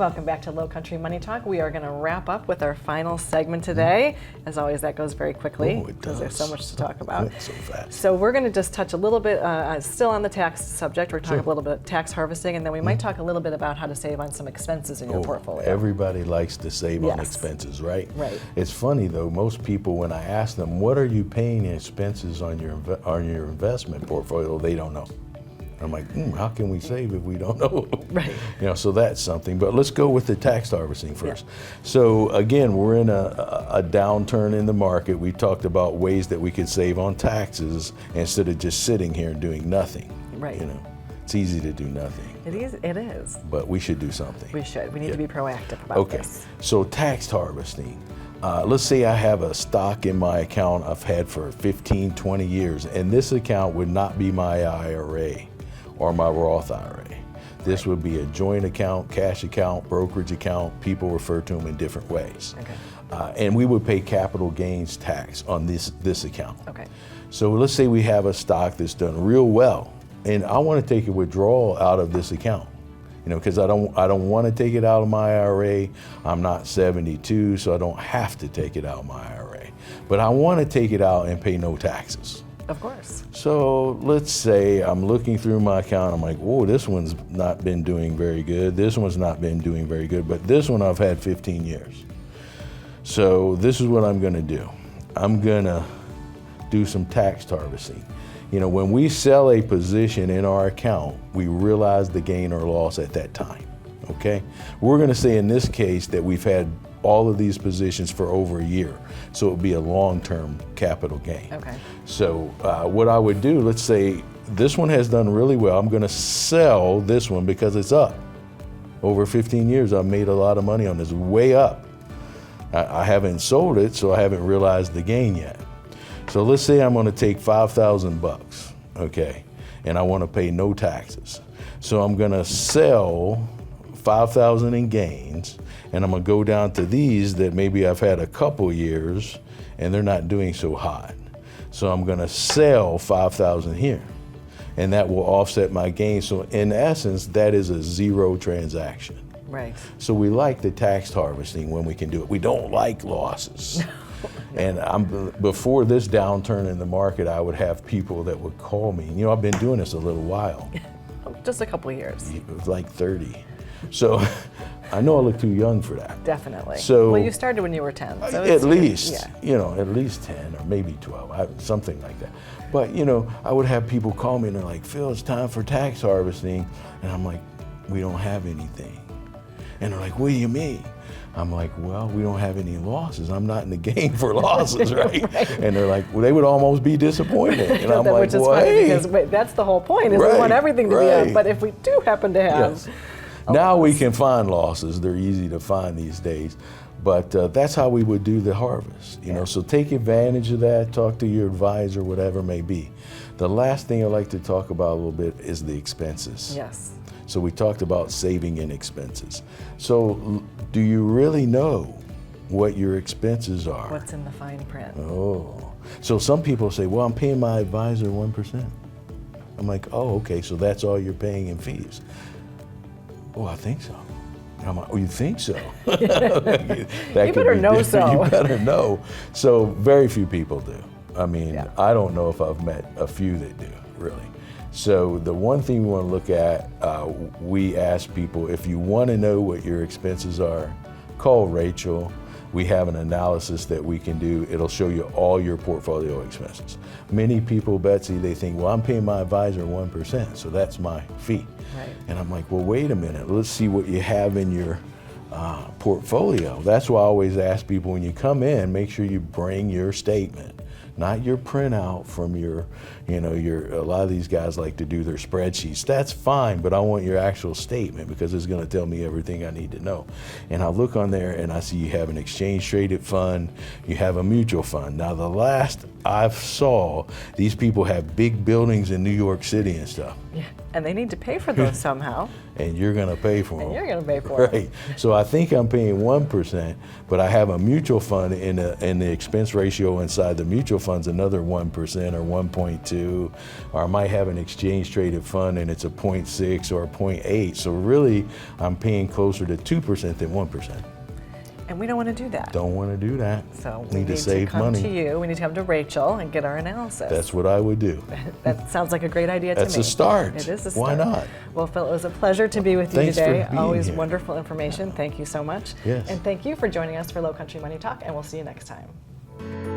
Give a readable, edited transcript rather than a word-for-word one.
Welcome back to Lowcountry Money Talk. We are going to wrap up with our final segment today. As always, that goes very quickly because there's so much to talk about. So fast. So we're going to just touch a little bit, still on the tax subject. We're talking a little bit tax harvesting, and then we might talk a little bit about how to save on some expenses in your portfolio. Everybody likes to save on expenses, right? Right. It's funny though, most people, when I ask them, what are you paying in expenses on your investment portfolio, they don't know. I'm like, how can we save if we don't know? Right. So that's something. But let's go with the tax harvesting first. Yeah. So again, we're in a downturn in the market. We talked about ways that we could save on taxes instead of just sitting here and doing nothing. Right. It's easy to do nothing. It is. But we should do something. We should. We need to be proactive about this. So tax harvesting. Let's say I have a stock in my account I've had for 15, 20 years, and this account would not be my IRA or my Roth IRA. This would be a joint account, cash account, brokerage account. People refer to them in different ways. Okay. And we would pay capital gains tax on this account. Okay. So let's say we have a stock that's done real well, and I want to take a withdrawal out of this account. Because I don't want to take it out of my IRA. I'm not 72, so I don't have to take it out of my IRA. But I want to take it out and pay no taxes. Of course. So let's say I'm looking through my account. I'm like, whoa, this one's not been doing very good. This one's not been doing very good. But this one I've had 15 years. So this is what I'm going to do. I'm going to do some tax harvesting. When we sell a position in our account, we realize the gain or loss at that time, okay? We're gonna say in this case that we've had all of these positions for over a year, so it would be a long-term capital gain. Okay. So what I would do, let's say this one has done really well. I'm gonna sell this one because it's up. Over 15 years, I've made a lot of money on this, way up. I haven't sold it, so I haven't realized the gain yet. So let's say I'm going to take $5,000, okay, and I want to pay no taxes. So I'm going to sell $5,000 in gains, and I'm going to go down to these that maybe I've had a couple years and they're not doing so hot. So I'm going to sell $5,000 here, and that will offset my gain. So in essence, that is a zero transaction. Right. So we like the tax harvesting when we can do it. We don't like losses. And before this downturn in the market, I would have people that would call me. I've been doing this a little while. Just a couple of years. It was like 30. So I know I look too young for that. Definitely. So, well, you started when you were 10. So at least, at least 10 or maybe 12, something like that. But, I would have people call me and they're like, Phil, it's time for tax harvesting. And I'm like, we don't have anything. And they're like, what do you mean? I'm like, well, we don't have any losses. I'm not in the game for losses, right? Right. And they're like, well, they would almost be disappointed. And I'm like, which is funny because that's the whole point, is we want everything to be up. But if we do happen to have now we can find losses. They're easy to find these days. But that's how we would do the harvest, So take advantage of that, talk to your advisor, whatever it may be. The last thing I'd like to talk about a little bit is the expenses. Yes. So we talked about saving in expenses. So do you really know what your expenses are? What's in the fine print? Oh, so some people say, well, I'm paying my advisor 1%. I'm like, oh, okay, so that's all you're paying in fees. Oh, I think so. I'm like, oh, you think so? You better know so. You better know. So very few people do. I mean, I don't know if I've met a few that do, really. So the one thing we want to look at, we ask people, if you want to know what your expenses are, call Rachel. We have an analysis that we can do. It'll show you all your portfolio expenses. Many people, Betsy, they think, well, I'm paying my advisor 1%, so that's my fee. Right. And I'm like, well, wait a minute. Let's see what you have in your portfolio. That's why I always ask people, when you come in, make sure you bring your statement. Not your printout from your, a lot of these guys like to do their spreadsheets. That's fine, but I want your actual statement because it's going to tell me everything I need to know. And I look on there and I see you have an exchange traded fund, you have a mutual fund. Now the last I saw, these people have big buildings in New York City and stuff. Yeah, and they need to pay for those somehow. And you're going to pay for them. And you're going to pay for Right. So I think I'm paying 1%, but I have a mutual fund in the expense ratio inside the mutual fund's another 1% or 1.2, or I might have an exchange traded fund and it's a 0.6 or a 0.8. So really, I'm paying closer to 2% than 1%. And we don't want to do that. Don't want to do that. So we need to save come money. to you. We need to come to Rachel and get our analysis. That's what I would do. That sounds like a great idea to me. That's a start. It is a start. Why not? Well, Phil, it was a pleasure to be with you Thanks for today. being Always here. wonderful information. Thank you so much. Yes. And thank you for joining us for Lowcountry Money Talk, and we'll see you next time.